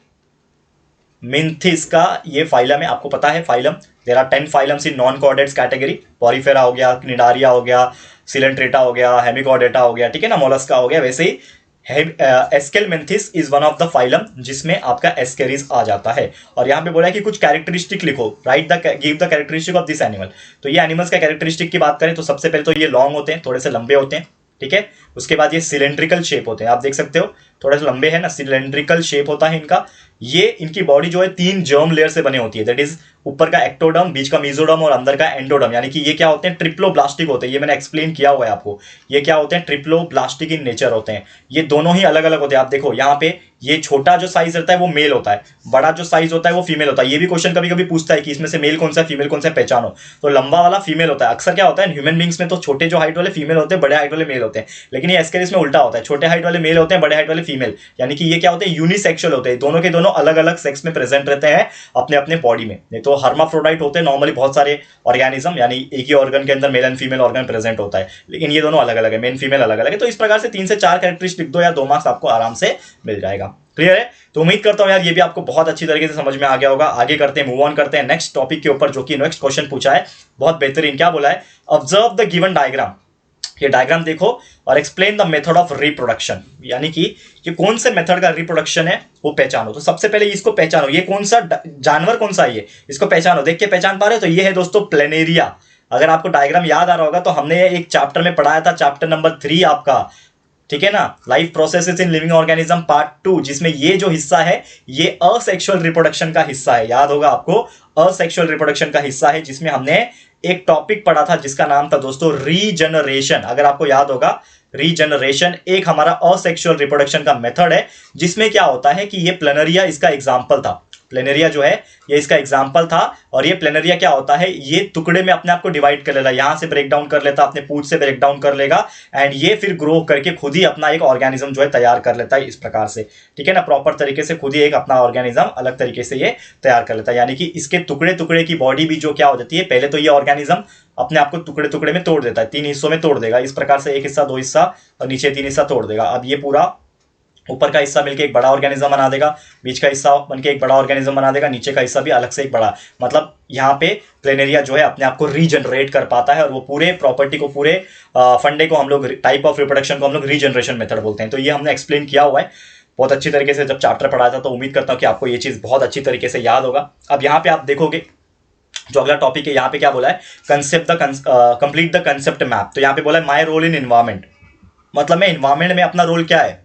का ये फाइलम है, आपको पता है phylum, there are 10 phylums in non chordates category, Porifera हो गया, क्निडारिया हो गया, सिलेंट्रेटा हो गया, हेमिकॉर्डेटा हो गया, ठीक है ना, मोलस्का हो गया, वैसे ही Aschelminthes is one of the phylum जिसमें आपका एस्केरिस आ जाता है। और यहाँ पे बोला है कि कुछ कैरेक्टरिस्टिक लिखो, right the give the characteristic of this animal. तो ये एनिमल्स का कैरेक्टरिस्टिक की बात करें तो सबसे पहले तो ये लॉन्ग होते हैं, थोड़े से लंबे होते हैं, ठीक है। उसके बाद ये सिलेंड्रिकल शेप होते हैं, आप देख सकते हो थोड़े से लंबे हैं ना, सिलेंड्रिकल शेप होता है इनका। ये इनकी बॉडी जो है 3 जर्म लेयर से बने होती है, दैट इज ऊपर का एक्टोडर्म, बीच का मेसोडर्म और अंदर का एंडोडर्म, यानी कि ये क्या होते हैं, ट्रिप्लोब्लास्टिक होते हैं। ये मैंने एक्सप्लेन किया हुआ है आपको, ये क्या होते हैं, ट्रिप्लोब्लास्टिक इन नेचर होते हैं। ये दोनों ही अलग अलग होते हैं। आप देखो यहाँ पे ये छोटा जो साइज रहता है वो मेल होता है, बड़ा जो साइज होता है वो फीमेल होता है। ये भी क्वेश्चन कभी कभी पूछता है कि इसमें से मेल कौन सा फीमेल कौन सा पहचानो, तो लंबा वाला फीमेल होता है। अक्सर क्या होता है ह्यूमन बींग्स में तो छोटे जो हाइट वाले फीमेल होते हैं, बड़े हाइट वाले मेल होते हैं, लेकिन ये एस्केरिस में उल्टा होता है, छोटे हाइट वाले मेल होते हैं, बड़े हाइट वाले फीमेल, यानी कि ये क्या होते हैं, यूनिसेक्सुअल होते हैं, दोनों के दोनों अलग अलग सेक्स में प्रेजेंट रहते हैं अपने अपने बॉडी में। नहीं तो हर्माफ्रोडाइट होते हैं नॉर्मली बहुत सारे ऑर्गेनिज्म, यानी एक ही ऑर्गन के अंदर male and female organ present होता है, लेकिन ये दोनों अलग अलग है, मेन फीमेल अलग अलग है। तो इस प्रकार से 3 से 4 कैरेक्टरिस्टिक दो या 2 मार्क्स आपको आराम से मिल जाएगा। क्लियर है? तो उम्मीद करता हूं यार ये भी आपको बहुत अच्छी तरीके से समझ में आ गया होगा। आगे करते हैं, मूव ऑन करते हैं नेक्स्ट टॉपिक के ऊपर, जो कि नेक्स्ट क्वेश्चन पूछा है बहुत बेहतरीन। क्या बोला है, ऑब्जर्व द गिवन डायग्राम, ये डायग्राम देखो और explain the method of reproduction, यानी कि ये कौन से मेथड का रिप्रोडक्शन है वो पहचानो। तो सबसे पहले इसको पहचानो, ये कौन सा जानवर कौन सा है, ये इसको पहचानो। देख के पहचान पा रहे हो, तो ये है दोस्तों प्लेनेरिया। अगर आपको डायग्राम याद आ रहा होगा तो हमने एक चैप्टर में पढ़ाया था, चैप्टर नंबर 3 आपका, ठीक है ना, life processes in living organism part 2, जिसमें ये जो हिस्सा है ये असेक्सुअल रिप्रोडक्शन का हिस्सा है। याद होगा आपको, असेक्सुअल रिप्रोडक्शन का हिस्सा है, जिसमें हमने एक टॉपिक पढ़ा था जिसका नाम था दोस्तों रीजनरेशन। अगर आपको याद होगा, रीजनरेशन एक हमारा असेक्सुअल रिप्रोडक्शन का मेथड है, जिसमें क्या होता है कि ये प्लेनेरिया इसका एग्जाम्पल था। प्लेनेरिया जो है ये इसका एग्जाम्पल था। और ये प्लेनेरिया क्या होता है, ये टुकड़े में अपने आप को डिवाइड कर लेता है, यहां से ब्रेक डाउन कर लेता है, अपने पूंछ से ब्रेक डाउन कर लेगा, एंड ये फिर ग्रो करके खुद ही अपना एक ऑर्गेनिज्म जो है तैयार कर लेता है इस प्रकार से, ठीक है ना, प्रॉपर तरीके से खुद ही एक अपना ऑर्गेनिज्म अलग तरीके से ये तैयार कर लेता है। यानी कि इसके टुकड़े टुकड़े की बॉडी भी जो क्या हो जाती है, पहले तो ये ऑर्गेनिज्म अपने आप को टुकड़े टुकड़े में तोड़ देता है, 3 हिस्सों में तोड़ देगा इस प्रकार से, एक हिस्सा 2 हिस्सा और नीचे 3 हिस्सा तोड़ देगा। अब ये पूरा ऊपर का हिस्सा मिलकर एक बड़ा ऑर्गेनिज्म बना देगा, बीच का हिस्सा बनके एक बड़ा ऑर्गेनिज्म बना देगा, नीचे का हिस्सा भी अलग से एक बड़ा, मतलब यहाँ पे प्लेनेरिया जो है अपने आप को रीजनरेट कर पाता है, और वो पूरे प्रॉपर्टी को, पूरे फंडे को हम लोग, टाइप ऑफ रिप्रोडक्शन को हम लोग रीजनरेशन मेथड बोलते हैं। तो ये हमने एक्सप्लेन किया हुआ है बहुत अच्छी तरीके से जब चैप्टर पढ़ाया था, तो उम्मीद करता हूँ कि आपको ये चीज़ बहुत अच्छी तरीके से याद होगा। अब यहाँ पे आप देखोगे जो अगला टॉपिक है, यहाँ पे क्या बोला है, कंप्लीट द कंसेप्ट मैप। तो यहाँ पे बोला है माई रोल इन एनवायरमेंट, मतलब मैं एनवायरमेंट में अपना रोल क्या है।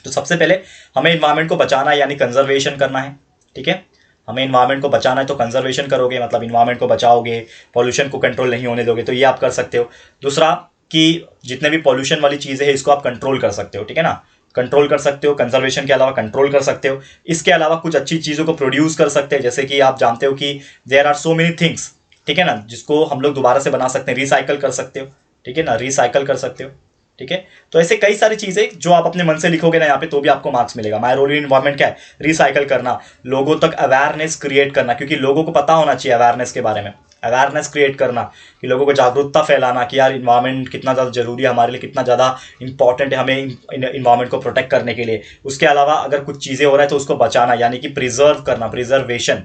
तो सबसे पहले हमें एनवायरमेंट को बचाना है, यानी कंजर्वेशन करना है, ठीक है। हमें एनवायरमेंट को बचाना है तो कंजर्वेशन करोगे, मतलब एनवायरमेंट को बचाओगे, पॉल्यूशन को कंट्रोल नहीं होने दोगे, तो ये आप कर सकते हो। दूसरा कि जितने भी पॉल्यूशन वाली चीज़ें हैं इसको आप कंट्रोल कर सकते हो, ठीक है ना, कंट्रोल कर सकते हो, कंजर्वेशन के अलावा कंट्रोल कर सकते हो। इसके अलावा कुछ अच्छी चीज़ों को प्रोड्यूस कर सकते हैं, जैसे कि आप जानते हो कि there are so many things, ठीक है ना, जिसको हम लोग दोबारा से बना सकते हैं, रिसाइकल कर सकते हो, ठीक है ना, रिसाइकल कर सकते हो, ठीक है। तो ऐसे कई सारी चीजें जो आप अपने मन से लिखोगे ना यहाँ पे, तो भी आपको मार्क्स मिलेगा। माय रोल इन एनवायरमेंट क्या है, रिसाइकल करना, लोगों तक अवेयरनेस क्रिएट करना, क्योंकि लोगों को पता होना चाहिए अवेयरनेस के बारे में, अवेयरनेस क्रिएट करना, कि लोगों को जागरूकता फैलाना कि यार इन्वायरमेंट कितना ज़्यादा जरूरी है हमारे लिए, कितना ज़्यादा इंपॉर्टेंट है हमें इन्वायरमेंट को प्रोटेक्ट करने के लिए। उसके अलावा अगर कुछ चीज़ें हो रहा है तो उसको बचाना, यानी कि प्रिजर्व करना, प्रिजर्वेशन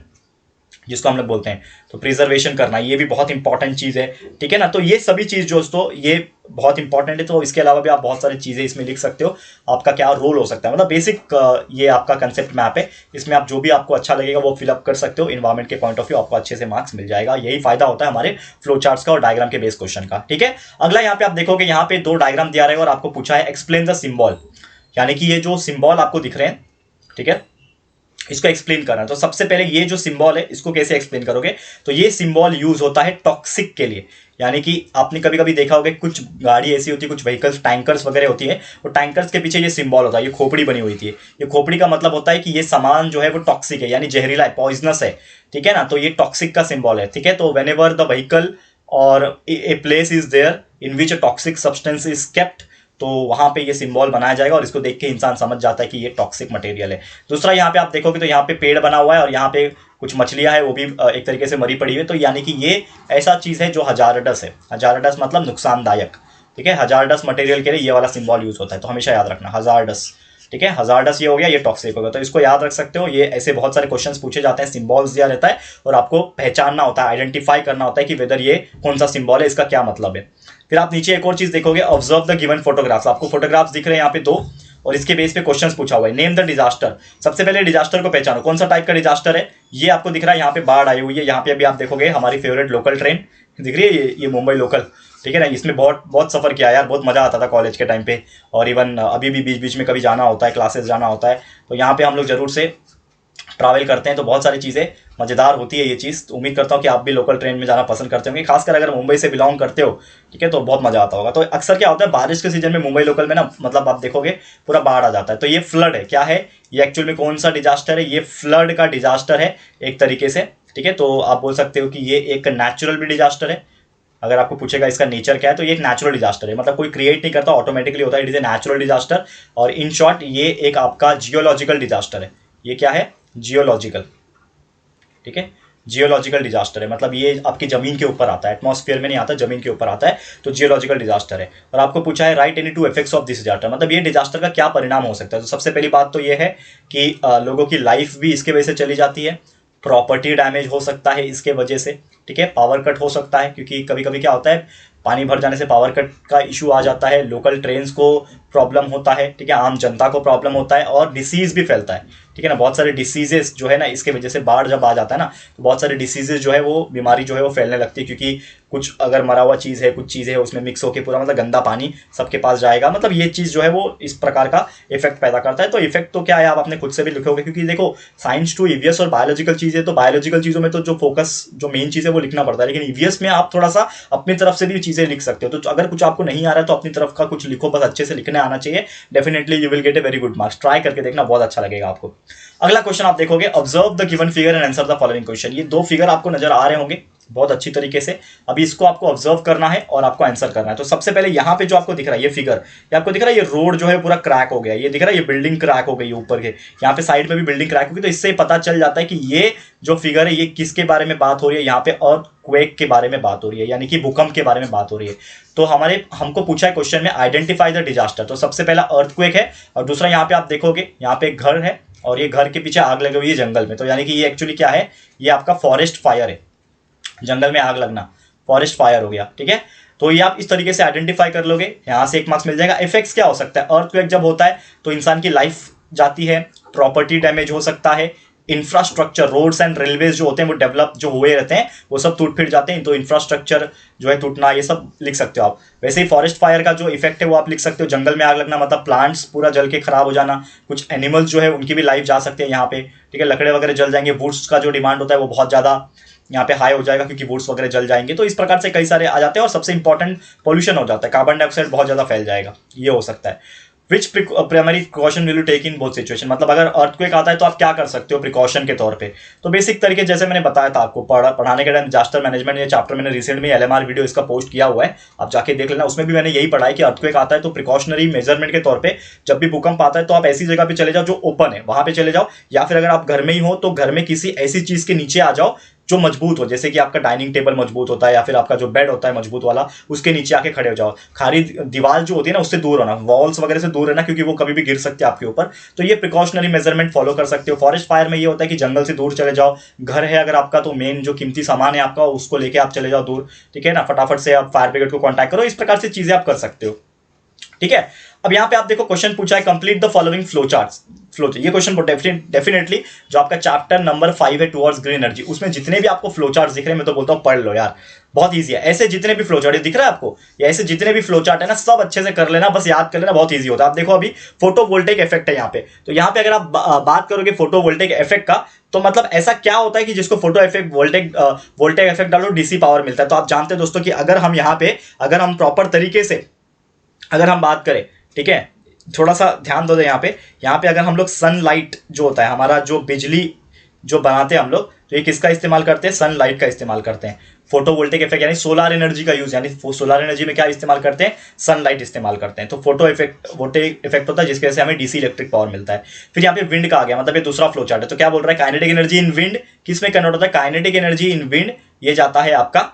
जिसको हम लोग बोलते हैं, तो प्रिजर्वेशन करना ये भी बहुत इंपॉर्टेंट चीज़ है, ठीक है ना। तो ये सभी चीज़ दोस्तों ये बहुत इंपॉर्टेंट है। तो इसके अलावा भी आप बहुत सारी चीज़ें इसमें लिख सकते हो, आपका क्या रोल हो सकता है, मतलब बेसिक ये आपका कंसेप्ट मैप है। इसमें आप जो भी आपको अच्छा लगेगा वो फिलअप कर सकते हो। इन्वायरमेंट के पॉइंट ऑफ व्यू आपको अच्छे से मार्क्स मिल जाएगा। यही फायदा होता है हमारे फ्लो चार्ट्स का और डायग्राम के बेस क्वेश्चन का, ठीक है। अगला यहाँ पे आप देखोगे, यहाँ पे 2 डायग्राम दिया रहेगा और आपको पूछा है एक्सप्लेन द सिंबल, यानी कि ये जो सिंबल आपको दिख रहे हैं, ठीक है, इसको एक्सप्लेन करना है। तो सबसे पहले ये जो सिंबल है इसको कैसे एक्सप्लेन करोगे, तो ये सिंबल यूज होता है टॉक्सिक के लिए, यानी कि आपने कभी कभी देखा होगा कुछ गाड़ी ऐसी होती है, कुछ व्हीकल्स टैंकर्स वगैरह होती है, वो टैंकर्स के पीछे ये सिंबल होता है, ये खोपड़ी बनी हुई थी। ये खोपड़ी का मतलब होता है कि ये सामान जो है वो टॉक्सिक है, यानी जहरीला है, पॉइजनस है, ठीक है ना। तो ये टॉक्सिक का सिंबल है, ठीक है। तो वेन एवर द व्हीकल और a place is there in which a toxic substance is kept, तो वहां पे ये सिंबल बनाया जाएगा और इसको देख के इंसान समझ जाता है कि ये टॉक्सिक मटेरियल है। दूसरा यहाँ पे आप देखोगे तो यहाँ पे पेड़ बना हुआ है और यहाँ पे कुछ मछलियां हैं, वो भी एक तरीके से मरी पड़ी हुई है। तो यानी कि ये ऐसा चीज है जो हजारडस है। हजारडस मतलब नुकसानदायक, ठीक है। हजारडस मटेरियल के लिए ये वाला सिंबल यूज होता है, तो हमेशा याद रखना हजारडस, ठीक है। हजारडस ये हो गया, ये टॉक्सिक हो गया, तो इसको याद रख सकते हो। ये ऐसे बहुत सारे क्वेश्चंस पूछे जाते हैं, सिंबल्स दिया रहता है और आपको पहचानना होता है, आइडेंटिफाई करना होता है कि वेदर ये कौन सा सिंबल है, इसका क्या मतलब है। फिर आप नीचे एक और चीज देखोगे, ऑब्जर्व द गिवन फोटोग्राफ्स। आपको फोटोग्राफ्स दिख रहे हैं यहाँ पे 2 और इसके बेस पे क्वेश्चंस पूछा हुआ है। नेम द डिजास्टर, सबसे पहले डिजास्टर को पहचानो, कौन सा टाइप का डिजास्टर है। ये आपको दिख रहा है यहाँ पे बाढ़ आई हुई है, यहाँ पे अभी आप देखोगे हमारी फेवरेट लोकल ट्रेन दिख रही है, ये मुंबई लोकल, ठीक है ना। इसमें बहुत बहुत सफर किया यार, बहुत मजा आता था कॉलेज के टाइम पे, और इवन अभी भी बीच बीच में कभी जाना होता है, क्लासेस जाना होता है, तो यहाँ पे हम लोग जरूर से ट्रैवल करते हैं। तो बहुत सारी चीज़ें मज़ेदार होती है ये चीज़। तो उम्मीद करता हूँ कि आप भी लोकल ट्रेन में जाना पसंद करते होंगे, खासकर अगर मुंबई से बिलोंग करते हो, ठीक है, तो बहुत मज़ा आता होगा। तो अक्सर क्या होता है बारिश के सीजन में मुंबई लोकल में ना, मतलब आप देखोगे पूरा बाढ़ आ जाता है। तो ये फ्लड है, क्या है ये एक्चुअल में, कौन सा डिजास्टर है, ये फ्लड का डिजास्टर है एक तरीके से, ठीक है। तो आप बोल सकते हो कि ये एक नेचुरल भी डिजास्टर है। अगर आपको पूछेगा इसका नेचर क्या है, तो ये एक नेचुरल डिजास्टर है, मतलब कोई क्रिएट नहीं करता, ऑटोमेटिकली होता है, it is a natural disaster. और इन शॉर्ट ये एक आपका जियोलॉजिकल डिजास्टर है। ये क्या है, जियोलॉजिकल, ठीक है, जियोलॉजिकल डिजास्टर है, मतलब ये आपकी जमीन के ऊपर आता है, एटमॉस्फेयर में नहीं आता, जमीन के ऊपर आता है, तो जियोलॉजिकल डिजास्टर है। और आपको पूछा है right any 2 effects of this disaster, मतलब ये डिजास्टर का क्या परिणाम हो सकता है। तो सबसे पहली बात तो ये है कि लोगों की लाइफ भी इसके वजह से चली जाती है, प्रॉपर्टी डैमेज हो सकता है इसके वजह से, ठीक है, पावर कट हो सकता है, क्योंकि कभी कभी क्या होता है पानी भर जाने से पावर कट का इशू आ जाता है, लोकल ट्रेन्स को प्रॉब्लम होता है, ठीक है, आम जनता को प्रॉब्लम होता है, और डिसीज भी फैलता है, ठीक है ना। बहुत सारे डिसीजेस जो है ना इसके वजह से, बाढ़ जब आ जाता है ना तो बहुत सारे डिसीजेज जो है वो बीमारी जो है वो फैलने लगती है, क्योंकि कुछ अगर मरा हुआ चीज़ है, कुछ चीज़ है उसमें मिक्स होकर पूरा मतलब गंदा पानी सबके पास जाएगा, मतलब ये चीज़ जो है वो इस प्रकार का इफेक्ट पैदा करता है। तो इफेक्ट तो क्या है आप अपने खुद से भी लिखोगे, क्योंकि देखो साइंस टू ईवीएस और बायोलॉजिकल चीज़ें, तो बायोलॉजिकल चीज़ों में तो जो फोकस जो मेन चीज़ है वो लिखना पड़ता है, लेकिन ईवीएस में आप थोड़ा सा अपनी तरफ से भी चीज़ें लिख सकते हो। तो अगर कुछ आपको नहीं आ रहा है तो अपनी तरफ का कुछ लिखो, बस अच्छे से लिखने आना चाहिए, definitely you will get a very good marks. Try करके देखना, बहुत अच्छा लगेगा आपको। अगला क्वेश्चन आप देखोगे, observe the given figure and answer the following question. ये 2 फिगर आपको नजर आ रहे होंगे बहुत अच्छी तरीके से, अभी इसको आपको ऑब्जर्व करना है और आपको आंसर करना है। तो सबसे पहले यहाँ पे जो आपको दिख रहा है ये फिगर, ये आपको दिख रहा है ये रोड जो है पूरा क्रैक हो गया, ये दिख रहा है ये बिल्डिंग क्रैक हो गई है ऊपर के, यहाँ पे साइड में भी बिल्डिंग क्रैक होगी। तो इससे पता चल जाता है कि ये जो फिगर है ये किसके बारे में बात हो रही है, यहाँ पे अर्थक्वेक के बारे में बात हो रही है, यानी कि भूकंप के बारे में बात हो रही है। तो हमको पूछा है क्वेश्चन में आइडेंटिफाई द डिजास्टर, तो सबसे पहला अर्थक्वेक है, और दूसरा यहाँ पे आप देखोगे यहाँ पे एक घर है और ये घर के पीछे आग लगी हुई है जंगल में, तो यानी कि ये एक्चुअली क्या है, ये आपका फॉरेस्ट फायर है, जंगल में आग लगना, फॉरेस्ट फायर हो गया, ठीक है। तो ये आप इस तरीके से आइडेंटिफाई कर लोगे, यहां से 1 मार्क्स मिल जाएगा। इफेक्ट्स क्या हो सकता है, अर्थक्वेक जब होता है तो इंसान की लाइफ जाती है, प्रॉपर्टी डैमेज हो सकता है, इंफ्रास्ट्रक्चर, रोड्स एंड रेलवेज जो होते हैं वो डेवलप जो हुए रहते हैं वो सब टूट फिर जाते हैं, तो इंफ्रास्ट्रक्चर जो है टूटना, ये सब लिख सकते हो आप। वैसे ही फॉरेस्ट फायर का जो इफेक्ट है वो आप लिख सकते हो, जंगल में आग लगना मतलब प्लांट्स पूरा जल के खराब हो जाना, कुछ एनिमल्स जो है उनकी भी लाइफ जा सकती है यहाँ पे, ठीक है, लकड़े वगैरह जल जाएंगे, वुड्स का जो डिमांड होता है वो बहुत ज़्यादा यहाँ पे हाई हो जाएगा क्योंकि वुड्स वगैरह जल जाएंगे। तो इस प्रकार से कई सारे आ जाते हैं, और सबसे इंपॉर्टेंट पॉल्यूशन हो जाता है, कार्बन डाइऑक्साइड बहुत ज़्यादा फैल जाएगा, ये हो सकता है। Which primary precaution will you take in both situation, मतलब अगर अर्थक्वेक आता है तो आप क्या कर सकते हो प्रिकॉशन के तौर पे। तो बेसिक तरीके जैसे मैंने बताया था आपको पढ़ाने के टाइम, डिजास्टर मैनेजमेंट ये चैप्टर मैंने रिसेंट में LMR वीडियो इसका पोस्ट किया हुआ है, आप जाके देख लेना, उसमें भी मैंने यही पढ़ा है कि अर्थक्वेक आता है तो प्रिकॉशनरी मेजरमेंट के तौर पर जब भी भूकंप आता है तो आप ऐसी जगह पे चले जाओ जो ओपन है, वहां पे चले जाओ, या फिर अगर आप घर में ही हो तो घर में किसी ऐसी चीज के नीचे आ जाओ जो मजबूत हो, जैसे कि आपका डाइनिंग टेबल मजबूत होता है या फिर आपका जो बेड होता है मजबूत वाला, उसके नीचे आके खड़े हो जाओ। खाली दीवार जो होती है ना उससे दूर होना, वॉल्स वगैरह से दूर रहना, क्योंकि वो कभी भी गिर सकते हैं आपके ऊपर। तो ये प्रिकॉशनरी मेजरमेंट फॉलो कर सकते हो। फॉरेस्ट फायर में ये होता है कि जंगल से दूर चले जाओ। घर है अगर आपका तो मेन जो कीमती सामान है आपका उसको लेके आप चले जाओ दूर, ठीक है ना, फटाफट से आप फायर ब्रिगेड को कॉन्टैक्ट करो। इस प्रकार से चीजें आप कर सकते हो, ठीक है। अब यहां पे आप देखो क्वेश्चन पूछा है complete the following flow charts. ये क्वेश्चन डेफिनेटली जो आपका चैप्टर नंबर 5 है टुवर्ड्स ग्रीन एनर्जी, उसमें जितने भी आपको फ्लो चार्ट दिख रहे हैं मैं तो बोलता हूं पढ़ लो यार, बहुत ईजी है। ऐसे जितने भी फ्लो चार्ट दिख रहा है आपको, या ऐसे जितने भी फ्लो चार्ट है ना, सब अच्छे से कर लेना, बस याद कर लेना, बहुत ईजी होता है। आप देखो अभी फोटो वोल्टेक इफेक्ट है यहाँ पे, तो यहाँ पे अगर आप बात करोगे फोटो वोल्टेक इफेक्ट का, तो मतलब ऐसा क्या होता है कि जिसको फोटो इफेक्ट वोल्टेक इफेक्ट डालो डीसी पावर मिलता है। तो आप जानते हैं दोस्तों कि अगर हम यहाँ पे अगर हम प्रॉपर तरीके से अगर हम बात करें, ठीक है, थोड़ा सा ध्यान दो यहाँ पे अगर हम लोग सनलाइट जो होता है हमारा, जो बिजली जो बनाते हैं हम लोग, तो ये किसका इस्तेमाल करते हैं, सनलाइट का इस्तेमाल करते हैं। फोटोवोल्टिक इफेक्ट यानी सोलर एनर्जी का यूज, यानी सोलर एनर्जी में क्या इस्तेमाल करते हैं, सनलाइट इस्तेमाल करते हैं। तो फोटो इफेक्ट वोल्टेक इफेक्ट होता है जिसकी वजह से हमें डीसी इलेक्ट्रिक पावर मिलता है। फिर यहाँ पे विंड का आ गया, मतलब ये दूसरा फ्लो चार्ट है। तो क्या बोल रहा है, काइनेटिक एनर्जी इन विंड किस में कन्वर्ट होता है, काइनेटिक एनर्जी इन विंड ये जाता है आपका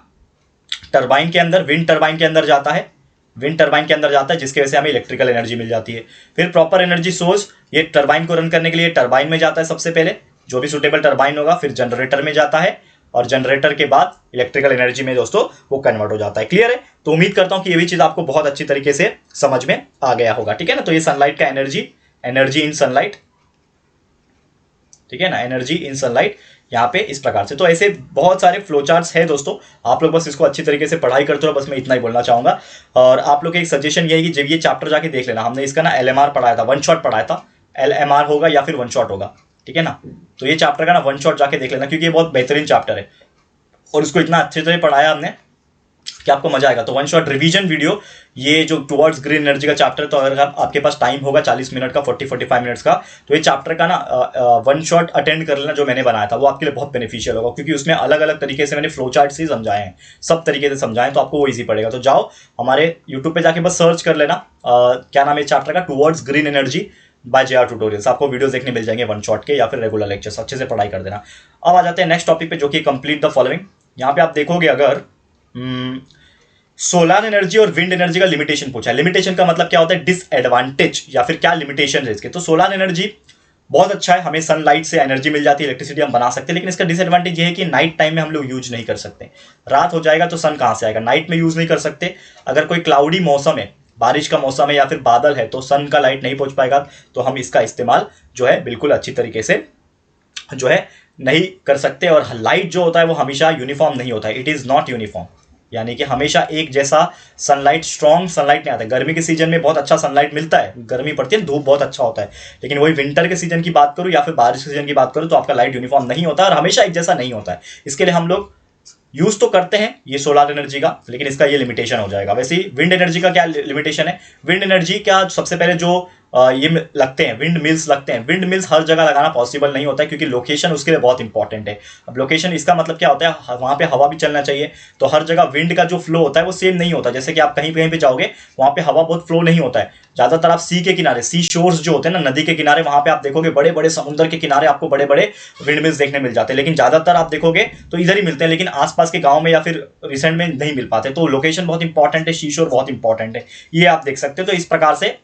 टरबाइन के अंदर, विंड टरबाइन के अंदर जाता है, विंड टरबाइन के अंदर जाता है, जिसकी वजह से हमें इलेक्ट्रिकल एनर्जी मिल जाती है। फिर प्रॉपर एनर्जी सोर्स, ये टरबाइन को रन करने के लिए टरबाइन में जाता है सबसे पहले, जो भी सुटेबल टरबाइन होगा, फिर जनरेटर में जाता है, और जनरेटर के बाद इलेक्ट्रिकल एनर्जी में दोस्तों वो कन्वर्ट हो जाता है। क्लियर है? तो उम्मीद करता हूं कि ये भी चीज आपको बहुत अच्छी तरीके से समझ में आ गया होगा, ठीक है ना। तो ये सनलाइट का एनर्जी इन सनलाइट, ठीक है ना, एनर्जी इन सनलाइट यहाँ पे इस प्रकार से। तो ऐसे बहुत सारे फ्लो चार्ट्स है दोस्तों, आप लोग बस इसको अच्छी तरीके से पढ़ाई करते हो, बस मैं इतना ही बोलना चाहूंगा। और आप लोग एक सजेशन ये है कि जब ये चैप्टर जाके देख लेना, हमने इसका ना एलएमआर पढ़ाया था, वन शॉट पढ़ाया था, एलएमआर होगा या फिर वन शॉट होगा, ठीक है ना। तो ये चैप्टर का ना वन शॉट जाके देख लेना, क्योंकि ये बहुत बेहतरीन चैप्टर है और इसको इतना अच्छे से पढ़ाया हमने कि आपको मजा आएगा। तो वन शॉट रिवीजन वीडियो, ये जो टुवर्ड्स ग्रीन एनर्जी का चैप्टर, तो अगर आपके पास टाइम होगा 40 मिनट का, 40-45 मिनट्स का, तो ये चैप्टर का ना वन शॉट अटेंड कर लेना, जो मैंने बनाया था वो आपके लिए बहुत बेनिफिशियल होगा, क्योंकि उसमें अलग अलग तरीके से मैंने फ्लो चार्ट से समझाए हैं, सब तरीके से समझाएं, तो आपको वो ईजी पड़ेगा। तो जाओ हमारे यूट्यूब पे जाके बस सर्च कर लेना, क्या नाम है चैप्टर का, towards green energy by JR tutorials. आपको वीडियोस देखने मिल जाएंगे वन शॉट के या फिर रेगुलर लेक्चर्स, अच्छे से पढ़ाई कर देना। अब आ जाते हैं नेक्स्ट टॉपिक पे, जो कि कंप्लीट द फॉलोइंग। यहाँ पे आप देखोगे अगर सोलर एनर्जी और विंड एनर्जी का लिमिटेशन पूछा है। लिमिटेशन का मतलब क्या होता है, डिसएडवांटेज या फिर क्या लिमिटेशन है इसके। तो सोलर एनर्जी बहुत अच्छा है, हमें सनलाइट से एनर्जी मिल जाती है, इलेक्ट्रिसिटी हम बना सकते हैं, लेकिन इसका डिसएडवांटेज ये है कि नाइट टाइम में हम लोग यूज नहीं कर सकते। रात हो जाएगा तो सन कहां से आएगा, नाइट में यूज नहीं कर सकते। अगर कोई क्लाउडी मौसम है, बारिश का मौसम है या फिर बादल है, तो सन का लाइट नहीं पहुंच पाएगा, तो हम इसका इस्तेमाल जो है बिल्कुल अच्छी तरीके से जो है नहीं कर सकते। और लाइट जो होता है वो हमेशा यूनिफॉर्म नहीं होता है, इट इज नॉट यूनिफॉर्म, यानी कि हमेशा एक जैसा सनलाइट, स्ट्रॉन्ग सनलाइट नहीं आता है। गर्मी के सीजन में बहुत अच्छा सनलाइट मिलता है, गर्मी पड़ती है, धूप बहुत अच्छा होता है, लेकिन वही विंटर के सीजन की बात करूं या फिर बारिश के सीजन की बात करूं, तो आपका लाइट यूनिफॉर्म नहीं होता और हमेशा एक जैसा नहीं होता है। इसके लिए हम लोग यूज तो करते हैं ये सोलर एनर्जी का, लेकिन इसका ये लिमिटेशन हो जाएगा। वैसे ही विंड एनर्जी का क्या लिमिटेशन है, विंड एनर्जी का सबसे पहले जो ये लगते हैं, विंड मिल्स लगते हैं। विंड मिल्स हर जगह लगाना पॉसिबल नहीं होता है, क्योंकि लोकेशन उसके लिए बहुत इंपॉर्टेंट है। अब लोकेशन इसका मतलब क्या होता है, वहां पे हवा भी चलना चाहिए, तो हर जगह विंड का जो फ्लो होता है वो सेम नहीं होता। जैसे कि आप कहीं कहीं पे जाओगे, वहां पे हवा बहुत फ्लो नहीं होता है। ज्यादातर आप सी के किनारे, सी शोर्स जो होते हैं ना, नदी के किनारे, वहां पे आप देखोगे बड़े बड़े समुद्र के किनारे आपको बड़े बड़े विंड मिल्स देखने मिल जाते हैं, लेकिन ज्यादातर आप देखोगे तो इधर ही मिलते हैं, लेकिन आसपास के गांव में या फिर रिसेंट में नहीं मिल पाते। तो लोकेशन बहुत इंपॉर्टेंट है, सी शोर बहुत इंपॉर्टेंट है, ये आप देख सकते हो। तो इस प्रकार से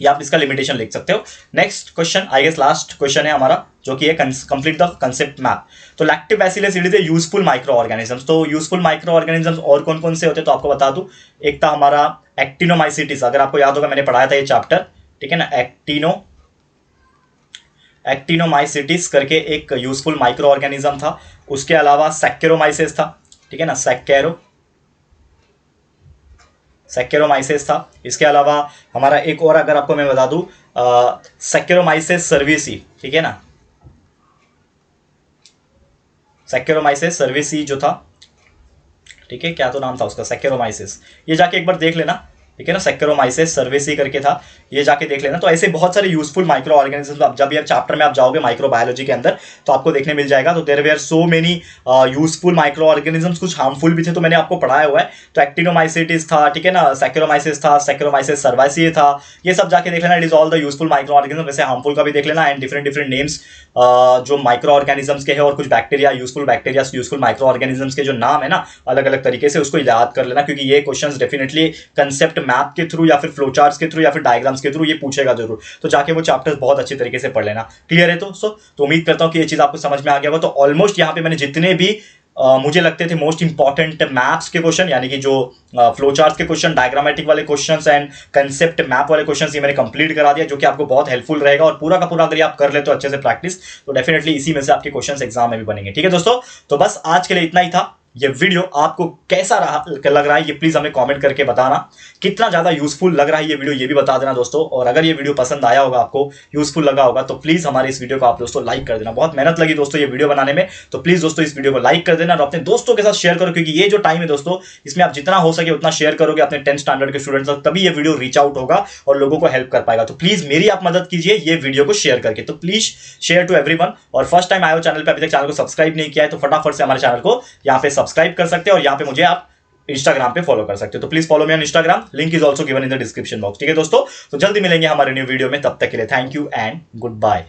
ये आप इसका लिमिटेशन लिख सकते हो। Next question, I guess last question है हमारा, जो कि है कंप्लीट द कंसेप्ट मैप। तो lactobacillus it is a useful micro organisms. तो यूजफुल माइक्रो ऑर्गेनिजम्स और कौन कौन से होते हैं, तो आपको बता दूं, एक था हमारा एक्टिनोमाइसिटिस, अगर आपको याद होगा मैंने पढ़ाया था ये चैप्टर, ठीक है ना। एक्टिनोमाइसिटिस करके एक यूजफुल माइक्रो ऑर्गेनिज्म था। उसके अलावा सैक्केरोमाइसिस था, ठीक है ना, सैक्केरोमाइसिस था। इसके अलावा हमारा एक और अगर आपको मैं बता दूं, सैक्केरोमाइसिस सर्विसी, ठीक है ना, सैक्केरोमाइसिस सर्विसी जो था, ठीक है, क्या तो नाम था उसका, सैक्केरोमाइसिस। ये जाके एक बार देख लेना, ठीक है ना, सैक्रोमाइसेस सर्वेसी करके था, ये जाके देख लेना। तो ऐसे बहुत सारे यूजफुल माइक्रो ऑर्गेनिज्म आप जब भी आप चैप्टर में आप जाओगे माइक्रोबायोलॉजी के अंदर तो आपको देखने मिल जाएगा। तो there were so many useful micro organisms, कुछ हार्मफुल भी थे तो मैंने आपको पढ़ाया हुआ है। तो एक्टिनोमाइसिटिस था, ठीक है ना, सैक्रोमाइसिस था, सैक्रोमाइसिस सर्वेसी था, ये सब जाके देख लेना। It is all the useful micro organism. वैसे हार्मफुल का भी देख लेना एंड डिफरेंट डिफरेंट नेम्स जो माइक्रो ऑर्गेनिजम्स के हैं और कुछ बैक्टीरिया, यूजफुल माइक्रो ऑर्गेनिजम्स के जो नाम है ना अलग अलग तरीके से, उसको याद कर लेना, क्योंकि ये क्वेश्चंस डेफिनेटली कंसेप्ट मैप के थ्रू या फिर फ्लो चार्ट्स के थ्रू या फिर डायग्राम्स के थ्रू ये पूछेगा जरूर। तो जाके वो चैप्टर्स बहुत अच्छी तरीके से पढ़ लेना। क्लियर है? तो उम्मीद करता हूं कि ये चीज आपको समझ में आ गया होगा। तो ऑलमोस्ट यहाँ पे मैंने जितने भी मुझे लगते थे मोस्ट इंपॉर्टेंट मैप्स के क्वेश्चन, यानी कि जो फ्लो चार्ट्स के क्वेश्चन, डायग्रामेटिक वाले क्वेश्चंस एंड कंसेप्ट मैप वाले क्वेश्चंस, ये मैंने कंप्लीट करा दिया, जो कि आपको बहुत हेल्पफुल रहेगा। और पूरा का पूरा अगर आप कर लेते हो अच्छे से प्रैक्टिस, तो डेफिनेटली इसी में से आपके क्वेश्चंस एग्जाम में भी बनेंगे। ठीक है दोस्तों, तो बस आज के लिए इतना ही था। ये वीडियो आपको कैसा लग रहा है ये प्लीज हमें कमेंट करके बताना। कितना ज्यादा यूजफुल लग रहा है ये वीडियो ये भी बता देना दोस्तों। और अगर ये वीडियो पसंद आया होगा, आपको यूजफुल लगा होगा, तो प्लीज हमारे इस वीडियो को आप दोस्तों लाइक कर देना। बहुत मेहनत लगी दोस्तों ये वीडियो बनाने में, तो प्लीज दोस्तों इस वीडियो को लाइक कर देना और अपने दोस्तों के साथ शेयर करो, क्योंकि ये जो टाइम है दोस्तों इसमें आप जितना हो सके उतना शेयर करोगे अपने 10th स्टैंडर्ड के स्टूडेंट्स तक, तभी ये वीडियो रीच आउट होगा और लोगों को हेल्प कर पाएगा। तो प्लीज मेरी आप मदद कीजिए ये वीडियो को शेयर करके। तो प्लीज शेयर टू एवरीवन। और फर्स्ट टाइम आए हो चैनल पे, अभी तक चैनल को सब्सक्राइब नहीं किया है, तो फटाफट से हमारे चैनल को यहाँ पे सब्सक्राइब कर सकते हैं और यहाँ पे मुझे आप इंस्टाग्राम पे फॉलो कर सकते हो। तो please follow me on Instagram, link is also given in the description box. ठीक है दोस्तों, तो जल्दी मिलेंगे हमारे न्यू वीडियो में, तब तक के लिए thank you and good bye.